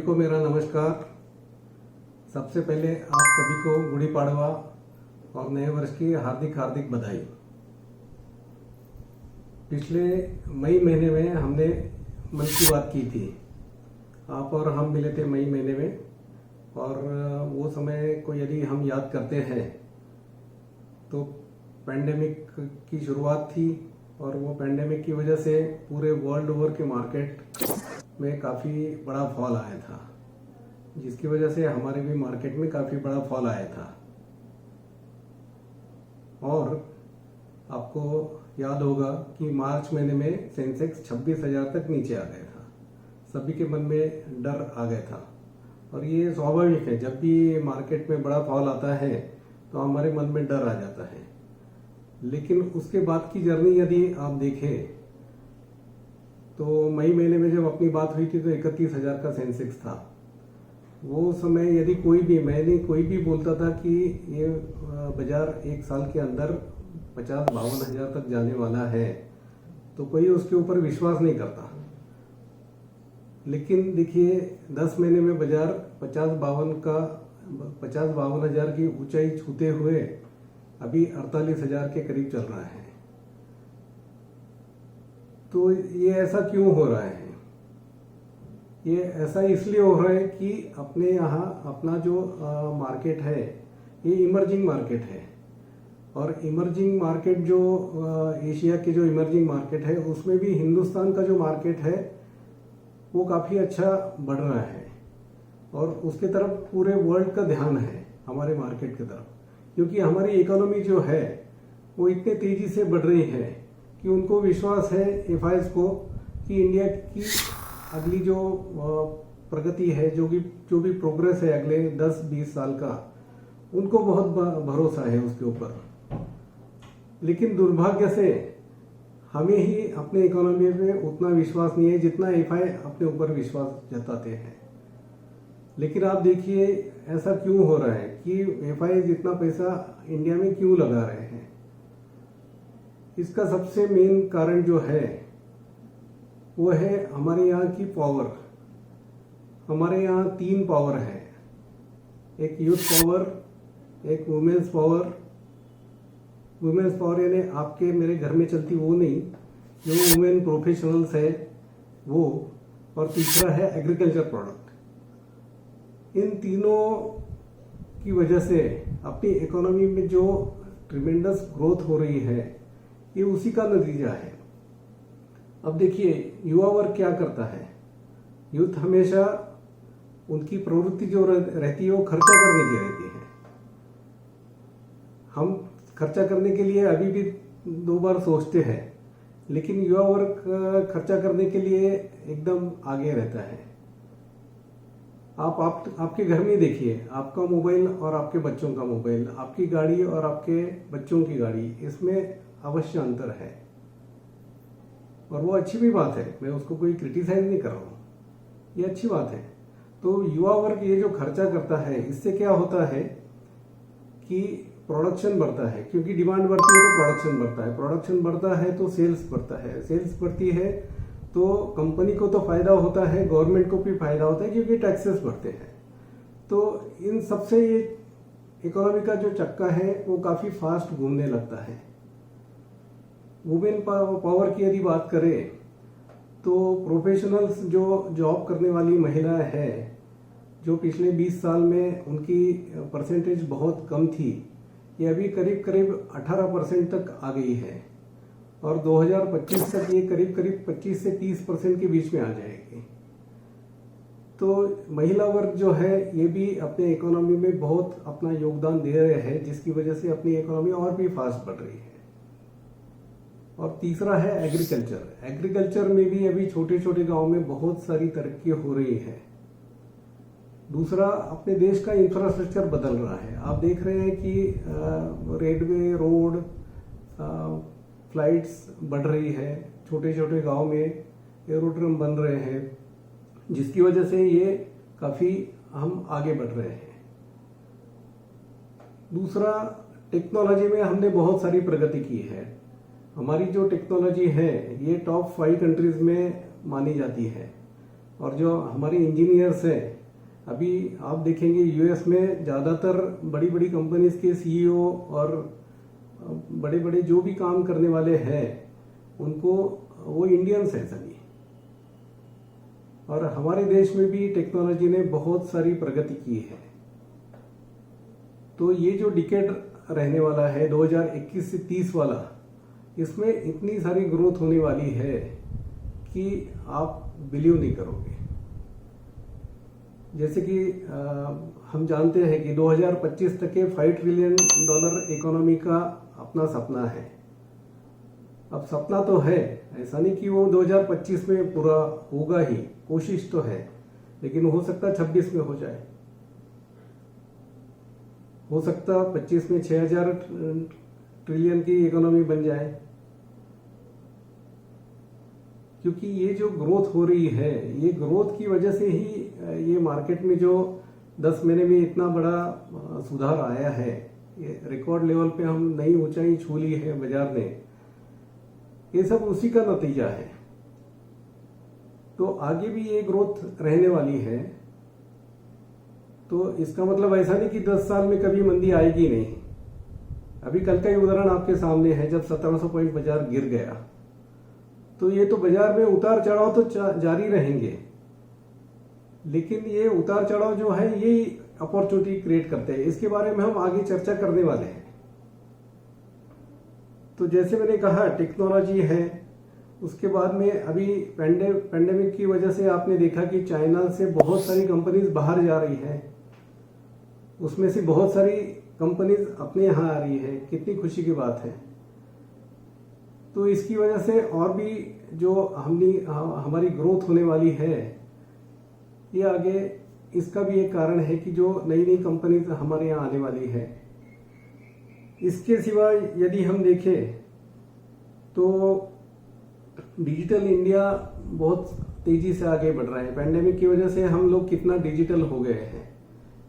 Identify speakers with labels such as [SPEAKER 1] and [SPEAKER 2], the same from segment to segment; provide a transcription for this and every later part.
[SPEAKER 1] को मेरा नमस्कार। सबसे पहले आप सभी को गुड़ी पाड़वा और नए वर्ष की हार्दिक हार्दिक बधाई। पिछले मई महीने में हमने मन की बात की थी, आप और हम मिले थे मई महीने में, और वो समय को यदि हम याद करते हैं तो पैंडेमिक की शुरुआत थी, और वो पैंडेमिक की वजह से पूरे वर्ल्ड ओवर के मार्केट में काफ़ी बड़ा फॉल आया था, जिसकी वजह से हमारे भी मार्केट में काफ़ी बड़ा फॉल आया था। और आपको याद होगा कि मार्च महीने में सेंसेक्स 26,000 तक नीचे आ गया था। सभी के मन में डर आ गया था, और ये स्वाभाविक है, जब भी मार्केट में बड़ा फॉल आता है तो हमारे मन में डर आ जाता है। लेकिन उसके बाद की जर्नी यदि आप देखें तो मई महीने में जब अपनी बात हुई थी तो 31,000 का सेंसेक्स था। वो समय यदि कोई भी बोलता था कि ये बाजार एक साल के अंदर 50-52 तक जाने वाला है, तो कोई उसके ऊपर विश्वास नहीं करता। लेकिन देखिए 10 महीने में बाजार 50-52 हजार की ऊंचाई छूते हुए अभी 48,000 के करीब चल रहा है। तो ये ऐसा क्यों हो रहा है? ये ऐसा इसलिए हो रहा है कि अपने यहाँ अपना जो मार्केट है ये इमर्जिंग मार्केट है, और इमर्जिंग मार्केट जो एशिया के जो इमर्जिंग मार्केट है उसमें भी हिंदुस्तान का जो मार्केट है वो काफ़ी अच्छा बढ़ रहा है, और उसके तरफ पूरे वर्ल्ड का ध्यान है हमारे मार्केट की तरफ, क्योंकि हमारी इकोनॉमी जो है वो इतने तेजी से बढ़ रही है कि उनको विश्वास है एफआईज को कि इंडिया की अगली जो प्रगति है, जो भी प्रोग्रेस है अगले 10-20 साल का, उनको बहुत भरोसा है उसके ऊपर। लेकिन दुर्भाग्य से हमें ही अपने इकोनॉमी में उतना विश्वास नहीं है जितना एफआई अपने ऊपर विश्वास जताते हैं। लेकिन आप देखिए ऐसा क्यों हो रहा है कि एफआई जितना पैसा इंडिया में क्यों लगा रहे हैं? इसका सबसे मेन कारण जो है वो है हमारे यहाँ की पावर। हमारे यहाँ 3 पावर है, एक यूथ पावर, एक वुमेन्स पावर। वुमेन्स पावर यानी आपके मेरे घर में चलती वो नहीं, जो वुमेन प्रोफेशनल्स है वो, और तीसरा है एग्रीकल्चर प्रोडक्ट। इन तीनों की वजह से अपनी इकोनॉमी में जो ट्रिमेंडस ग्रोथ हो रही है ये उसी का नतीजा है। अब देखिए युवा वर्ग क्या करता है। यूथ हमेशा उनकी प्रवृत्ति जो रहती है वो खर्चा करने की रहती है। हम खर्चा करने के लिए अभी भी 2 बार सोचते हैं, लेकिन युवा वर्ग खर्चा करने के लिए एकदम आगे रहता है। आपके घर में देखिए, आपका मोबाइल और आपके बच्चों का मोबाइल, आपकी गाड़ी और आपके बच्चों की गाड़ी, इसमें अवश्य अंतर है, और वो अच्छी भी बात है, मैं उसको कोई क्रिटिसाइज नहीं कर रहा हूँ, ये अच्छी बात है। तो युवा वर्ग ये जो खर्चा करता है, इससे क्या होता है कि प्रोडक्शन बढ़ता है, क्योंकि डिमांड बढ़ती है तो प्रोडक्शन बढ़ता है, प्रोडक्शन बढ़ता है तो सेल्स बढ़ता है, सेल्स बढ़ती है तो कंपनी को तो फायदा होता है, गवर्नमेंट को भी फायदा होता है क्योंकि टैक्सेस बढ़ते हैं। तो इन सबसे ये इकोनॉमी का जो चक्का है वो काफ़ी फास्ट घूमने लगता है। वुमेन पावर की यदि बात करें तो प्रोफेशनल्स जो जॉब करने वाली महिला है, जो पिछले 20 साल में उनकी परसेंटेज बहुत कम थी, ये अभी करीब 18% तक आ गई है, और 2025 तक ये करीब 25 से 30% के बीच में आ जाएगी। तो महिला वर्ग जो है ये भी अपने इकोनॉमी में बहुत अपना योगदान दे रहे हैं, जिसकी वजह से अपनी इकोनॉमी और भी फास्ट बढ़ रही है। और तीसरा है एग्रीकल्चर। एग्रीकल्चर में भी अभी छोटे छोटे गांव में बहुत सारी तरक्की हो रही है। दूसरा, अपने देश का इंफ्रास्ट्रक्चर बदल रहा है। आप देख रहे हैं कि रेलवे, रोड, फ्लाइट्स बढ़ रही है, छोटे छोटे गांव में एरोड्रम बन रहे हैं, जिसकी वजह से ये काफ़ी हम आगे बढ़ रहे हैं। दूसरा, टेक्नोलॉजी में हमने बहुत सारी प्रगति की है। हमारी जो टेक्नोलॉजी है ये टॉप 5 कंट्रीज में मानी जाती है। और जो हमारे इंजीनियर्स हैं, अभी आप देखेंगे यूएस में ज़्यादातर बड़ी बड़ी कंपनीज के सीईओ और बड़े बड़े जो भी काम करने वाले हैं उनको वो इंडियंस हैं सभी। और हमारे देश में भी टेक्नोलॉजी ने बहुत सारी प्रगति की है। तो ये जो डिकेड रहने वाला है 2021 से 30 वाला, इसमें इतनी सारी ग्रोथ होने वाली है कि आप बिलीव नहीं करोगे। जैसे कि हम जानते हैं कि 2025 तक के $5 ट्रिलियन इकोनॉमी का अपना सपना है। अब सपना तो है, ऐसा नहीं कि वो 2025 में पूरा होगा ही, कोशिश तो है, लेकिन हो सकता 26 में हो जाए, हो सकता 25 में 6000 ट्रिलियन की इकोनॉमी बन जाए। क्योंकि ये जो ग्रोथ हो रही है, ये ग्रोथ की वजह से ही ये मार्केट में जो 10 महीने में इतना बड़ा सुधार आया है, ये रिकॉर्ड लेवल पे हम नई ऊंचाई छू ली है बाजार ने, ये सब उसी का नतीजा है। तो आगे भी ये ग्रोथ रहने वाली है। तो इसका मतलब ऐसा नहीं कि 10 साल में कभी मंदी आएगी नहीं। अभी कल का ही उदाहरण आपके सामने है, जब 1700 पॉइंट बाजार गिर गया, तो ये तो बाजार में उतार चढ़ाव तो जारी रहेंगे, लेकिन ये उतार चढ़ाव जो है ये अपॉर्चुनिटी क्रिएट करते हैं। इसके बारे में हम आगे चर्चा करने वाले हैं। तो जैसे मैंने कहा टेक्नोलॉजी है, उसके बाद में अभी पेंडेमिक की वजह से आपने देखा कि चाइना से बहुत सारी कंपनीज बाहर जा रही है, उसमें से बहुत सारी कंपनीज अपने यहाँ आ रही है। कितनी खुशी की बात है। तो इसकी वजह से और भी जो हमारी ग्रोथ होने वाली है, ये आगे इसका भी एक कारण है कि जो नई नई कंपनीज हमारे यहाँ आने वाली है। इसके सिवा यदि हम देखें तो डिजिटल इंडिया बहुत तेजी से आगे बढ़ रहा है। पेंडेमिक की वजह से हम लोग कितना डिजिटल हो गए हैं।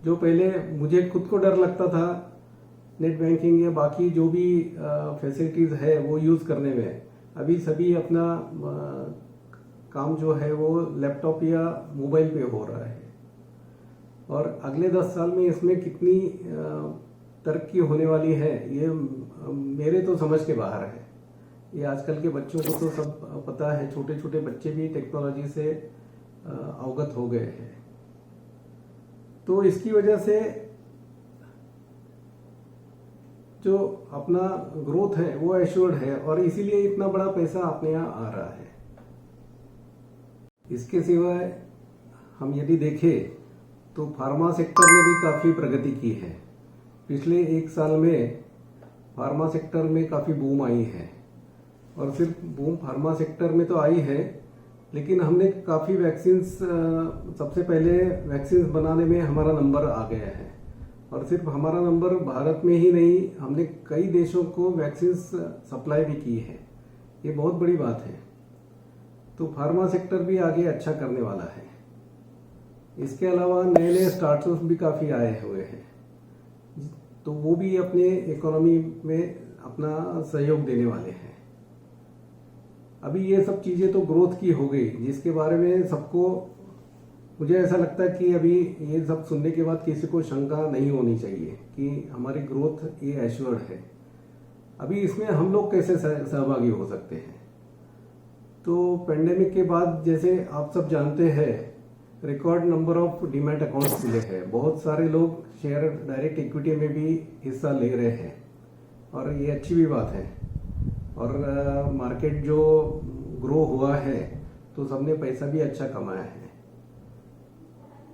[SPEAKER 1] जो पहले मुझे खुद को डर लगता था नेट बैंकिंग या बाकी जो भी फैसिलिटीज है वो यूज करने में, अभी सभी अपना काम जो है वो लैपटॉप या मोबाइल पे हो रहा है। और अगले 10 साल में इसमें कितनी तरक्की होने वाली है, ये मेरे तो समझ के बाहर है। ये आजकल के बच्चों को तो सब पता है, छोटे छोटे बच्चे भी टेक्नोलॉजी से अवगत हो गए हैं। तो इसकी वजह से जो अपना ग्रोथ है वो एश्योर्ड है और इसीलिए इतना बड़ा पैसा अपने यहाँ आ रहा है। इसके सिवाय हम यदि देखें तो फार्मा सेक्टर ने भी काफ़ी प्रगति की है। पिछले 1 साल में फार्मा सेक्टर में काफ़ी बूम आई है। और सिर्फ बूम फार्मा सेक्टर में तो आई है, लेकिन हमने काफ़ी वैक्सीन्स, सबसे पहले वैक्सीन्स बनाने में हमारा नंबर आ गया है। और सिर्फ हमारा नंबर भारत में ही नहीं, हमने कई देशों को वैक्सीन्स सप्लाई भी की है। ये बहुत बड़ी बात है। तो फार्मा सेक्टर भी आगे अच्छा करने वाला है। इसके अलावा नए नए स्टार्टअप्स भी काफ़ी आए हुए हैं, तो वो भी अपने इकोनॉमी में अपना सहयोग देने वाले हैं। अभी ये सब चीज़ें तो ग्रोथ की हो गई, जिसके बारे में सबको, मुझे ऐसा लगता है कि अभी ये सब सुनने के बाद किसी को शंका नहीं होनी चाहिए कि हमारी ग्रोथ ये एश्योर्ड है। अभी इसमें हम लोग कैसे सहभागी हो सकते हैं। तो पेंडेमिक के बाद जैसे आप सब जानते हैं, record number of demat accounts खुले हैं। बहुत सारे लोग शेयर डायरेक्ट इक्विटी में भी हिस्सा ले रहे हैं और ये अच्छी भी बात है। और मार्केट जो ग्रो हुआ है तो सबने पैसा भी अच्छा कमाया है।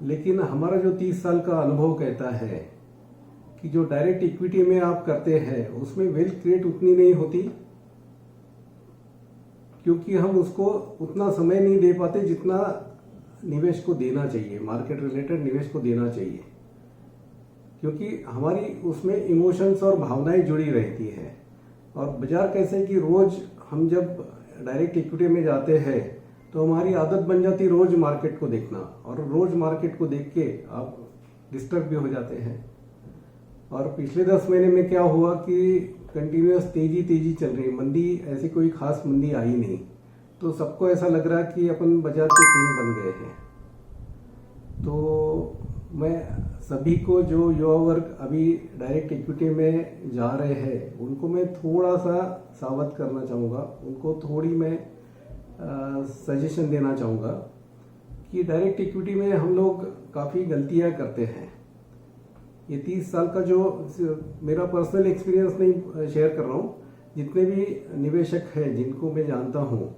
[SPEAKER 1] लेकिन हमारा जो 30 साल का अनुभव कहता है कि जो डायरेक्ट इक्विटी में आप करते हैं उसमें वेल्थ क्रिएट उतनी नहीं होती, क्योंकि हम उसको उतना समय नहीं दे पाते जितना निवेश को देना चाहिए, मार्केट रिलेटेड निवेश को देना चाहिए। क्योंकि हमारी उसमें इमोशंस और भावनाएं जुड़ी रहती है। और बाजार कैसे कि रोज हम जब डायरेक्ट इक्विटी में जाते हैं तो हमारी आदत बन जाती रोज मार्केट को देखना, और रोज मार्केट को देख के आप डिस्टर्ब भी हो जाते हैं। और पिछले 10 महीने में क्या हुआ कि कंटिन्यूअस तेजी चल रही, मंदी ऐसी कोई खास मंदी आई नहीं, तो सबको ऐसा लग रहा है कि अपन बाजार के किंग बन गए हैं। तो मैं सभी को जो युवा वर्ग अभी डायरेक्ट इक्विटी में जा रहे हैं उनको मैं थोड़ा सा सावध करना चाहूँगा, उनको थोड़ी मैं सजेशन देना चाहूँगा कि डायरेक्ट इक्विटी में हम लोग काफ़ी गलतियाँ करते हैं। ये 30 साल का जो मेरा पर्सनल एक्सपीरियंस नहीं शेयर कर रहा हूँ, जितने भी निवेशक हैं जिनको मैं जानता हूँ,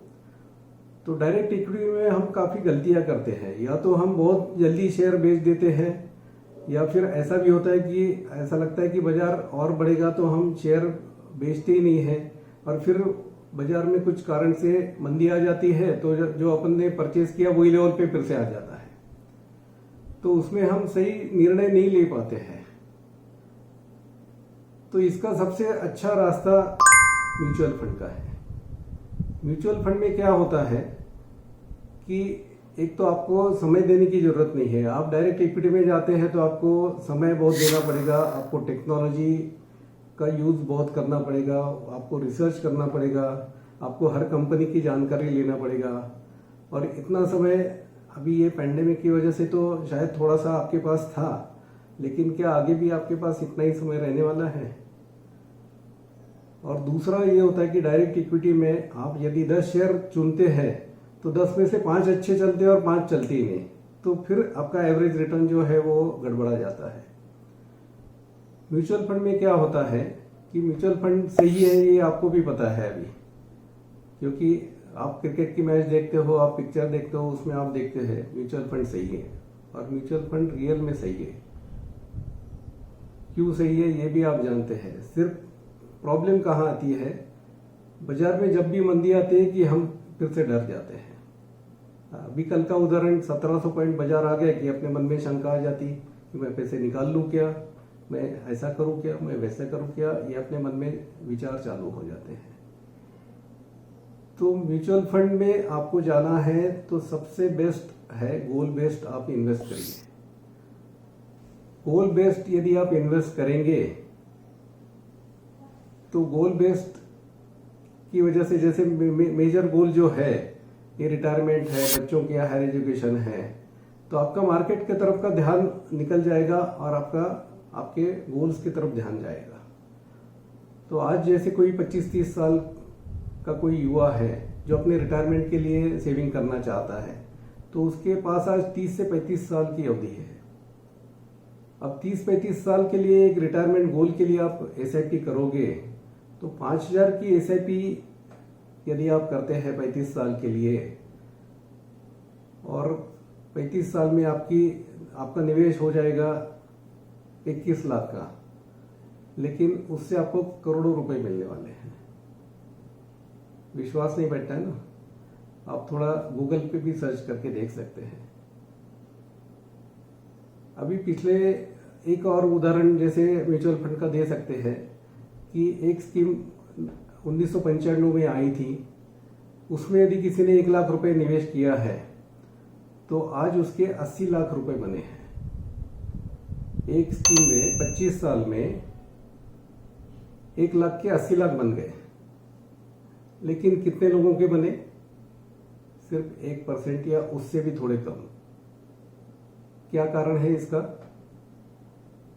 [SPEAKER 1] तो डायरेक्ट इक्विटी में हम काफ़ी गलतियाँ करते हैं। या तो हम बहुत जल्दी शेयर बेच देते हैं, या फिर ऐसा भी होता है कि ऐसा लगता है कि बाजार और बढ़ेगा तो हम शेयर बेचते ही नहीं हैं, और फिर बाजार में कुछ कारण से मंदी आ जाती है तो जो अपन ने परचेज किया वही लेवल पे फिर से आ जाता है, तो उसमें हम सही निर्णय नहीं ले पाते हैं। तो इसका सबसे अच्छा रास्ता म्यूचुअल फंड का है। म्यूचुअल फंड में क्या होता है कि एक तो आपको समय देने की जरूरत नहीं है। आप डायरेक्ट इक्विटी में जाते हैं तो आपको समय बहुत देना पड़ेगा, आपको टेक्नोलॉजी का यूज़ बहुत करना पड़ेगा, आपको रिसर्च करना पड़ेगा, आपको हर कंपनी की जानकारी लेना पड़ेगा। और इतना समय अभी ये पैंडेमिक की वजह से तो शायद थोड़ा सा आपके पास था, लेकिन क्या आगे भी आपके पास इतना ही समय रहने वाला है? और दूसरा ये होता है कि डायरेक्ट इक्विटी में आप यदि 10 शेयर चुनते हैं तो 10 में से 5 अच्छे चलते हैं और 5 चलते ही नहीं, तो फिर आपका एवरेज रिटर्न जो है वो गड़बड़ा जाता है। म्यूचुअल फंड में क्या होता है कि म्यूचुअल फंड सही है ये आपको भी पता है अभी, क्योंकि आप क्रिकेट की मैच देखते हो, आप पिक्चर देखते हो, उसमें आप देखते हैं म्यूचुअल फंड सही है, और म्यूचुअल फंड रियल में सही है। क्यों सही है ये भी आप जानते हैं। सिर्फ प्रॉब्लम कहाँ आती है, बाजार में जब भी मंदी आती है कि हम फिर से डर जाते हैं। अभी कल का उदाहरण 1700 पॉइंट बाजार आ गया कि अपने मन में शंका आ जाती कि मैं पैसे निकाल लूँ क्या, मैं ऐसा करूँ क्या, मैं वैसा करूँ क्या, ये अपने मन में विचार चालू हो जाते हैं। तो म्यूचुअल फंड में आपको जाना है तो सबसे बेस्ट है गोल बेस्ड आप इन्वेस्ट करिए। गोल बेस्ड यदि आप इन्वेस्ट करेंगे तो गोल बेस्ड की वजह से, जैसे मेजर गोल जो है ये रिटायरमेंट है, बच्चों की हायर एजुकेशन है, तो आपका मार्केट की तरफ का ध्यान निकल जाएगा और आपके गोल्स की तरफ ध्यान जाएगा। तो आज जैसे कोई 25-30 साल का कोई युवा है जो अपने रिटायरमेंट के लिए सेविंग करना चाहता है, तो उसके पास आज 30 से 35 साल की अवधि है। अब 30-35 साल के लिए एक रिटायरमेंट गोल के लिए आप एसआईपी करोगे तो 5000 की एसआईपी यदि आप करते हैं 35 साल के लिए, और 35 साल में आपका निवेश हो जाएगा 21 लाख का, लेकिन उससे आपको करोड़ों रुपए मिलने वाले हैं। विश्वास नहीं बैठता है ना, आप थोड़ा गूगल पे भी सर्च करके देख सकते हैं। अभी पिछले एक और उदाहरण जैसे म्यूचुअल फंड का दे सकते हैं कि एक स्कीम 1995 में आई थी, उसमें यदि किसी ने 1 लाख रुपए निवेश किया है तो आज उसके 80 लाख रुपए बने हैं। एक स्कीम में 25 साल में 1 लाख के 80 लाख बन गए, लेकिन कितने लोगों के बने? सिर्फ 1% या उससे भी थोड़े कम। क्या कारण है इसका?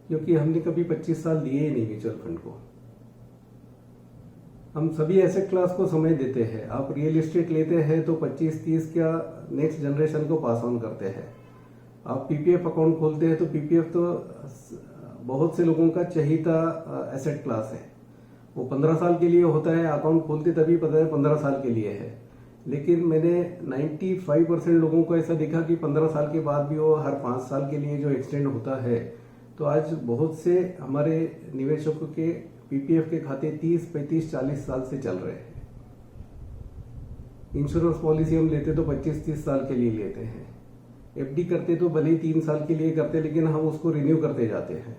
[SPEAKER 1] क्योंकि हमने कभी 25 साल दिए ही नहीं म्यूचुअल फंड को। हम सभी एसेट क्लास को समय देते हैं। आप रियल एस्टेट लेते हैं तो 25-30 का नेक्स्ट जनरेशन को पास ऑन करते हैं। आप पीपीएफ अकाउंट खोलते हैं तो पीपीएफ तो बहुत से लोगों का चहीता एसेट क्लास है। वो 15 साल के लिए होता है, अकाउंट खोलते तभी पता है 15 साल के लिए है। लेकिन मैंने 95% लोगों को ऐसा देखा कि 15 साल के बाद भी वो हर 5 साल के लिए जो एक्सटेंड होता है। तो आज बहुत से हमारे निवेशकों के पीपीएफ के खाते 30, 35, 40 साल से चल रहे हैं। इंश्योरेंस पॉलिसी हम लेते तो 25-30 साल के लिए लेते हैं। एफडी करते तो भले ही 3 साल के लिए करते, लेकिन हम उसको रिन्यू करते जाते हैं।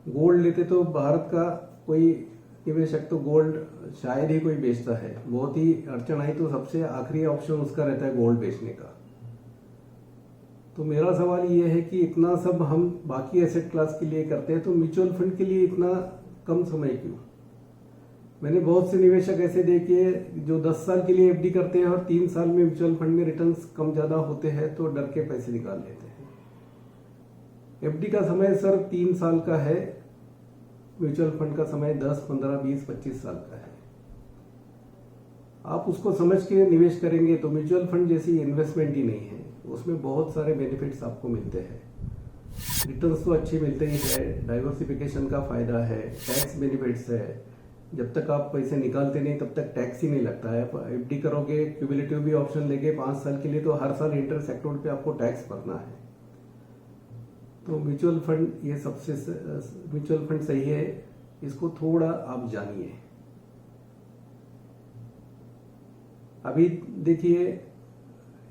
[SPEAKER 1] गोल्ड लेते तो भारत का कोई निवेशक तो गोल्ड शायद ही कोई बेचता है। बहुत ही अड़चन आई तो सबसे आखिरी ऑप्शन उसका रहता है गोल्ड बेचने का। तो मेरा सवाल ये है कि इतना सब हम बाकी एसेट क्लास के लिए करते हैं तो म्यूचुअल फंड के लिए इतना कम समय क्यों? मैंने बहुत से निवेशक ऐसे देखे जो 10 साल के लिए एफडी करते हैं और 3 साल में म्यूचुअल फंड में रिटर्न्स कम ज्यादा होते हैं तो डर के पैसे निकाल लेते हैं। एफडी का समय सर 3 साल का है, म्यूचुअल फंड का समय 10, 15, 20, 25 साल का है। आप उसको समझ के निवेश करेंगे तो म्यूचुअल फंड जैसी इन्वेस्टमेंट ही नहीं है, उसमें बहुत सारे बेनिफिट्स आपको मिलते हैं। रिटर्न्स तो अच्छे मिलते ही है, डाइवर्सिफिकेशन का फायदा है, टैक्स बेनिफिट्स है, जब तक आप पैसे निकालते नहीं तब तक टैक्स ही नहीं लगता है। एफडी करोगे, क्यूमुलेटिव भी ऑप्शन लेके 5 साल के लिए तो हर साल इंटरेस्ट अकाउंट पे आपको टैक्स भरना है। तो म्यूचुअल फंड ये सबसे म्यूचुअल फंड सही है, इसको थोड़ा आप जानिए। अभी देखिए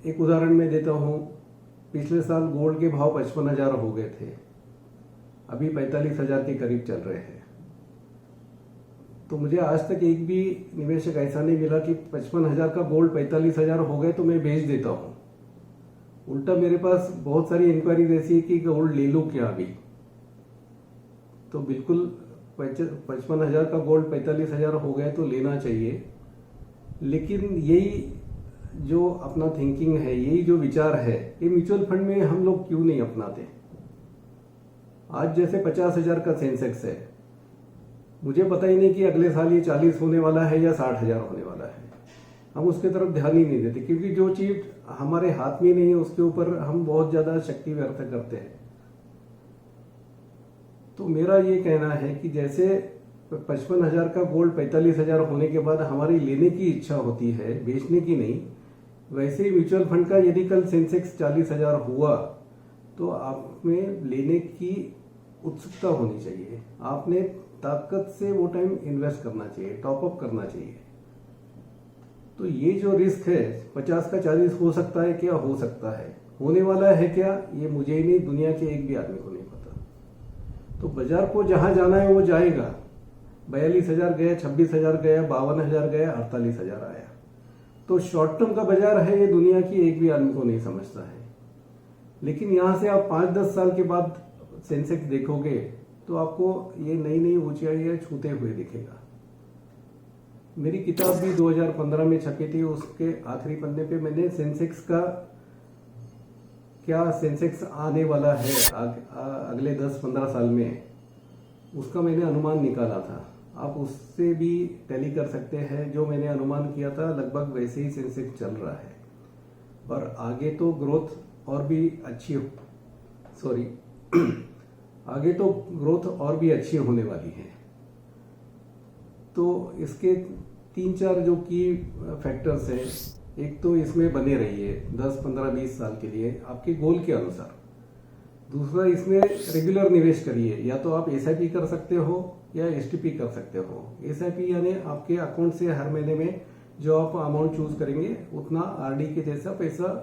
[SPEAKER 1] एक उदाहरण मैं देता हूं, पिछले साल गोल्ड के भाव 55,000 हो गए थे, अभी 45,000 के करीब चल रहे हैं। तो मुझे आज तक एक भी निवेशक ऐसा नहीं मिला कि 55,000 का गोल्ड 45,000 हो गए तो मैं बेच देता हूं। उल्टा मेरे पास बहुत सारी इंक्वायरीज ऐसी है कि गोल्ड ले लूं क्या अभी। तो बिल्कुल 55,000 का गोल्ड 45,000 हो गए तो लेना चाहिए। लेकिन यही जो अपना थिंकिंग है, यही जो विचार है, ये म्यूचुअल फंड में हम लोग क्यों नहीं अपनाते। आज जैसे 50,000 का सेंसेक्स है, मुझे पता ही नहीं कि अगले साल ये 40 होने वाला है या 60,000 होने वाला है। हम उसके तरफ ध्यान ही नहीं देते क्योंकि जो चीज हमारे हाथ में नहीं है उसके ऊपर हम बहुत ज्यादा शक्ति व्यर्थ करते हैं। तो मेरा ये कहना है कि जैसे 55,000 का गोल्ड 45,000 होने के बाद हमारी लेने की इच्छा होती है, बेचने की नहीं, वैसे ही म्यूचुअल फंड का यदि कल सेंसेक्स 40,000 हुआ तो आप में लेने की उत्सुकता होनी चाहिए। आपने ताकत से वो टाइम इन्वेस्ट करना चाहिए, टॉपअप करना चाहिए। तो ये जो रिस्क है 50 का 40 हो सकता है क्या, हो सकता है, होने वाला है क्या, ये मुझे ही नहीं दुनिया के एक भी आदमी को नहीं पता। तो बाजार को जहां जाना है वो जाएगा। 42,000 गया, 26,000 गया, 52,000 गया, 48,000 आया। तो शॉर्ट टर्म का बाजार है, ये दुनिया की एक भी आदमी को नहीं समझता है। लेकिन यहां से आप 5-10 साल के बाद सेंसेक्स देखोगे तो आपको ये नई नई ऊंचाइयां छूते हुए दिखेगा। मेरी किताब भी 2015 में छपी थी, उसके आखिरी पन्ने पे मैंने सेंसेक्स का क्या सेंसेक्स आने वाला है अगले 10-15 साल में, उसका मैंने अनुमान निकाला था। आप उससे भी टैली कर सकते हैं, जो मैंने अनुमान किया था लगभग वैसे ही सेंसेक्स चल रहा है। और आगे तो ग्रोथ और भी अच्छी आगे तो ग्रोथ और भी अच्छी होने वाली है। तो इसके 3-4 जो की फैक्टर्स हैं, एक तो इसमें बने रहिए 10, 15, 20 साल के लिए आपके गोल के अनुसार। दूसरा, इसमें रेगुलर निवेश करिए, या तो आप एसआईपी कर सकते हो या एसटीपी कर सकते हो। एसआईपी यानी आपके अकाउंट से हर महीने में जो आप अमाउंट चूज करेंगे उतना आरडी के जैसा पैसा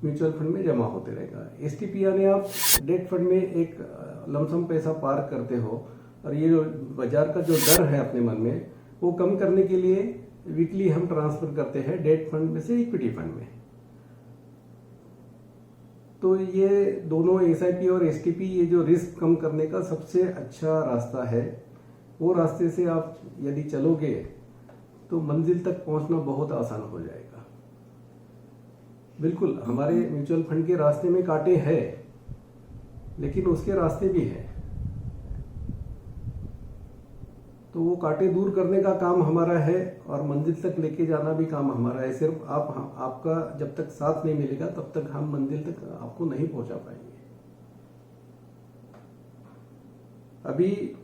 [SPEAKER 1] म्यूचुअल फंड में जमा होते रहेगा। एसटीपी यानी आप डेट फंड में एक लमसम पैसा पार्क करते हो, और ये जो बाजार का जो डर है अपने मन में वो कम करने के लिए वीकली हम ट्रांसफर करते हैं डेट फंड में से इक्विटी फंड में। तो ये दोनों एसआईपी और एसटीपी ये जो रिस्क कम करने का सबसे अच्छा रास्ता है। वो रास्ते से आप यदि चलोगे तो मंजिल तक पहुंचना बहुत आसान हो जाएगा। बिल्कुल हमारे म्यूचुअल फंड के रास्ते में कांटे हैं, लेकिन उसके रास्ते भी हैं। तो वो कांटे दूर करने का काम हमारा है और मंजिल तक लेके जाना भी काम हमारा है। सिर्फ आपका जब तक साथ नहीं मिलेगा तब तक हम मंजिल तक आपको नहीं पहुंचा पाएंगे। अभी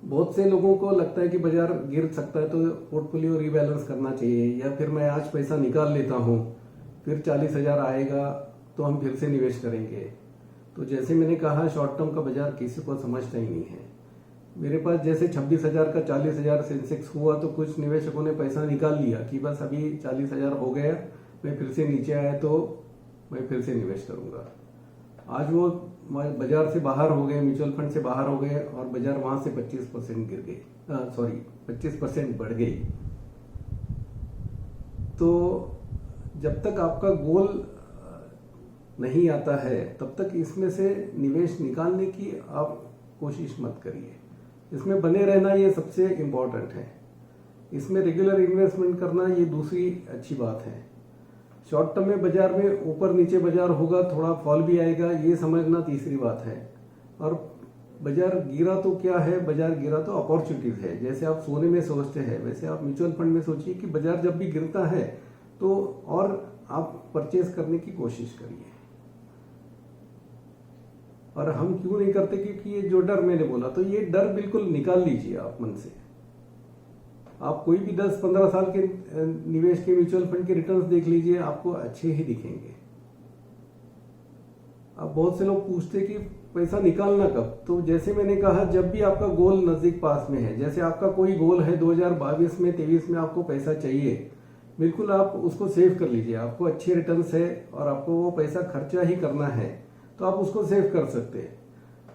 [SPEAKER 1] बहुत से लोगों को लगता है कि बाजार गिर सकता है तो पोर्टफोलियो रीबैलेंस करना चाहिए, या फिर मैं आज पैसा निकाल लेता हूं, फिर 40,000 आएगा तो हम फिर से निवेश करेंगे। तो जैसे मैंने कहा, शॉर्ट टर्म का बाजार किसी को समझता ही नहीं है। मेरे पास जैसे 26,000 का 40,000 सेंसेक्स हुआ तो कुछ निवेशकों ने पैसा निकाल लिया कि बस अभी 40,000 हो गया, मैं फिर से नीचे आया तो मैं फिर से निवेश करूंगा। आज वो बाजार से बाहर हो गए, म्यूचुअल फंड से बाहर हो गए और बाजार वहां से 25% गिर गई, 25% बढ़ गई। तो जब तक आपका गोल नहीं आता है तब तक इसमें से निवेश निकालने की आप कोशिश मत करिए। इसमें बने रहना ये सबसे इम्पोर्टेंट है। इसमें रेगुलर इन्वेस्टमेंट करना ये दूसरी अच्छी बात है। शॉर्ट टर्म में बाजार में ऊपर नीचे बाजार होगा, थोड़ा फॉल भी आएगा, ये समझना तीसरी बात है। और बाजार गिरा तो क्या है, बाजार गिरा तो अपॉर्चुनिटीज है। जैसे आप सोने में सोचते हैं वैसे आप म्यूचुअल फंड में सोचिए कि बाजार जब भी गिरता है तो और आप परचेज करने की कोशिश करिए। और हम क्यों नहीं करते, क्योंकि ये जो डर मैंने बोला, तो ये डर बिल्कुल निकाल लीजिए आप मन से। आप कोई भी 10-15 साल के निवेश के म्यूचुअल फंड के रिटर्न्स देख लीजिए, आपको अच्छे ही दिखेंगे। अब बहुत से लोग पूछते कि पैसा निकालना कब, तो जैसे मैंने कहा, जब भी आपका गोल नजदीक पास में है, जैसे आपका कोई गोल है 2022 में 23 में आपको पैसा चाहिए, बिल्कुल आप उसको सेव कर लीजिए। आपको अच्छे रिटर्न्स है और आपको वो पैसा खर्चा ही करना है तो आप उसको सेव कर सकते हैं।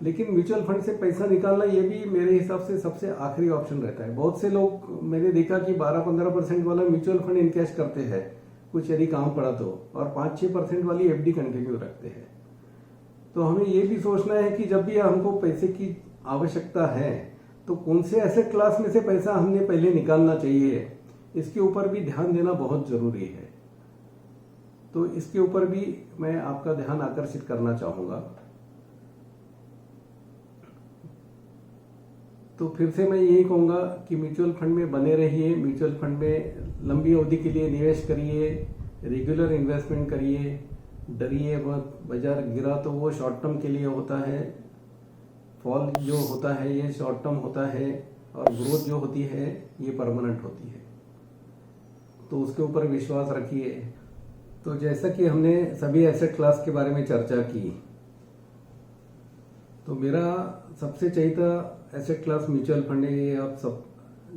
[SPEAKER 1] लेकिन म्यूचुअल फंड से पैसा निकालना ये भी मेरे हिसाब से सबसे आखिरी ऑप्शन रहता है। बहुत से लोग मैंने देखा कि 12-15% वाला म्यूचुअल फंड इनकैश करते हैं कुछ यदि काम पड़ा तो, और 5-6% वाली एफडी कंटिन्यू रखते हैं। तो हमें ये भी सोचना है कि जब भी हमको पैसे की आवश्यकता है तो कौन से एसेट क्लास में से पैसा हमने पहले निकालना चाहिए, इसके ऊपर भी ध्यान देना बहुत जरूरी है। तो इसके ऊपर भी मैं आपका ध्यान आकर्षित करना चाहूंगा। तो फिर से मैं यही कहूंगा कि म्यूचुअल फंड में बने रहिए, म्यूचुअल फंड में लंबी अवधि के लिए निवेश करिए, रेगुलर इन्वेस्टमेंट करिए, डरिए मत। बाजार गिरा तो वो शॉर्ट टर्म के लिए होता है, फॉल जो होता है ये शॉर्ट टर्म होता है, और ग्रोथ जो होती है ये परमानेंट होती है। तो उसके ऊपर विश्वास रखिए। तो जैसा कि हमने सभी एसेट क्लास के बारे में चर्चा की, तो मेरा सबसे चाहता एसेट क्लास म्यूचुअल फंड है, ये आप सब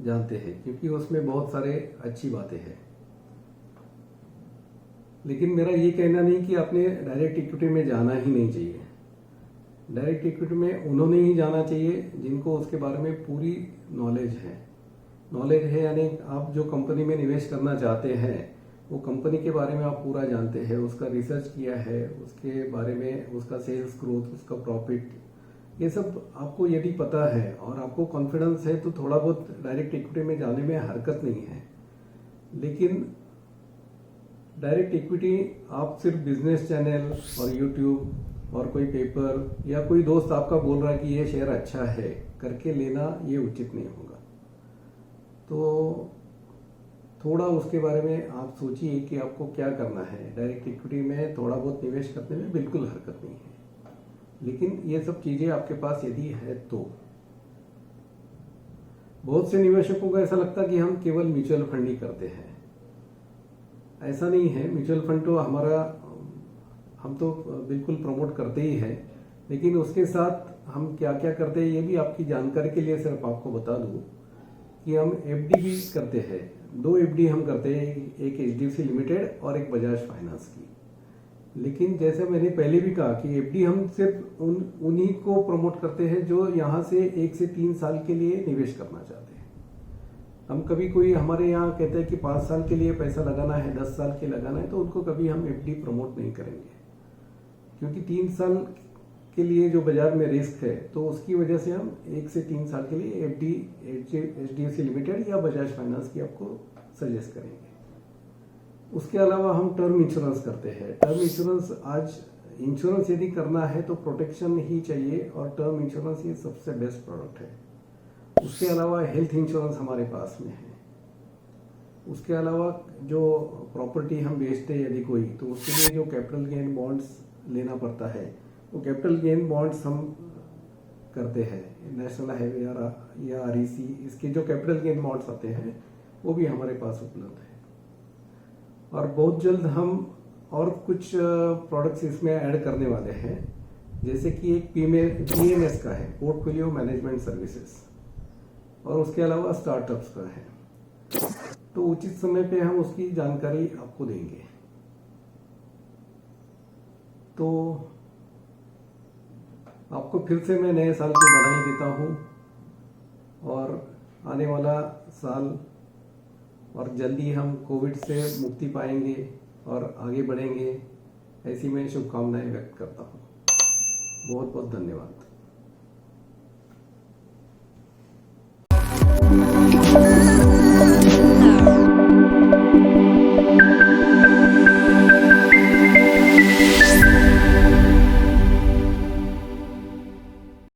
[SPEAKER 1] जानते हैं, क्योंकि उसमें बहुत सारे अच्छी बातें हैं। लेकिन मेरा ये कहना नहीं कि आपने डायरेक्ट इक्विटी में जाना ही नहीं चाहिए। डायरेक्ट इक्विटी में उन्होंने ही जाना चाहिए जिनको उसके बारे में पूरी नॉलेज है। यानी आप जो कंपनी में निवेश करना चाहते हैं वो कंपनी के बारे में आप पूरा जानते हैं, उसका रिसर्च किया है, उसके बारे में, उसका सेल्स ग्रोथ, उसका प्रॉफिट, ये सब आपको यदि पता है और आपको कॉन्फिडेंस है तो थोड़ा बहुत डायरेक्ट इक्विटी में जाने में हरकत नहीं है। लेकिन डायरेक्ट इक्विटी आप सिर्फ बिजनेस चैनल और यूट्यूब और कोई पेपर या कोई दोस्त आपका बोल रहा है कि ये शेयर अच्छा है करके लेना, ये उचित नहीं होगा। तो थोड़ा उसके बारे में आप सोचिए कि आपको क्या करना है। डायरेक्ट इक्विटी में थोड़ा बहुत निवेश करने में बिल्कुल हरकत नहीं है, लेकिन ये सब चीजें आपके पास यदि है तो। बहुत से निवेशकों को ऐसा लगता है कि हम केवल म्यूचुअल फंड ही करते हैं। ऐसा नहीं है। म्यूचुअल फंड तो हमारा, हम तो बिल्कुल प्रमोट करते ही हैं, लेकिन उसके साथ हम क्या क्या करते हैं ये भी आपकी जानकारी के लिए सिर्फ आपको बता दूं कि हम एफडी भी करते हैं। 2 एफडी हम करते हैं, एक एचडीएफसी लिमिटेड और एक बजाज फाइनेंस की। लेकिन जैसे मैंने पहले भी कहा कि एफडी हम सिर्फ उन्हीं को प्रमोट करते हैं जो यहाँ से 1 से 3 साल के लिए निवेश करना चाहते हैं। हम कभी कोई हमारे यहाँ कहते हैं कि 5 साल के लिए पैसा लगाना है, 10 साल के लगाना है, तो उनको कभी हम एफडी प्रमोट नहीं करेंगे, क्योंकि 3 साल के लिए जो बाजार में रिस्क है तो उसकी वजह से हम 1 से 3 साल के लिए एफडी एचडीएफसी लिमिटेड या बजाज फाइनेंस की आपको सजेस्ट करेंगे। उसके अलावा हम टर्म इंश्योरेंस करते हैं। टर्म इंश्योरेंस, आज इंश्योरेंस यदि करना है तो प्रोटेक्शन ही चाहिए, और टर्म इंश्योरेंस ये सबसे बेस्ट प्रोडक्ट है। उसके अलावा हेल्थ इंश्योरेंस हमारे पास में है। उसके अलावा जो प्रॉपर्टी हम बेचते हैं यदि कोई, तो उसके लिए जो कैपिटल गेन बॉन्ड्स लेना पड़ता है, वो कैपिटल गेन बॉन्ड्स हम करते हैं। नेशनल हाईवे या आरईसी, इसके जो कैपिटल गेन बॉन्ड्स आते हैं वो भी हमारे पास उपलब्ध है। और बहुत जल्द हम और कुछ प्रोडक्ट्स इसमें ऐड करने वाले हैं, जैसे कि एक पीएमएस का है, पोर्टफोलियो मैनेजमेंट सर्विसेज, और उसके अलावा स्टार्टअप्स का है। तो उचित समय पे हम उसकी जानकारी आपको देंगे। तो आपको फिर से मैं नए साल की बधाई देता हूँ, और आने वाला साल और जल्दी हम कोविड से मुक्ति पाएंगे और आगे बढ़ेंगे, ऐसी मैं शुभकामनाएं व्यक्त करता हूँ। बहुत बहुत धन्यवाद।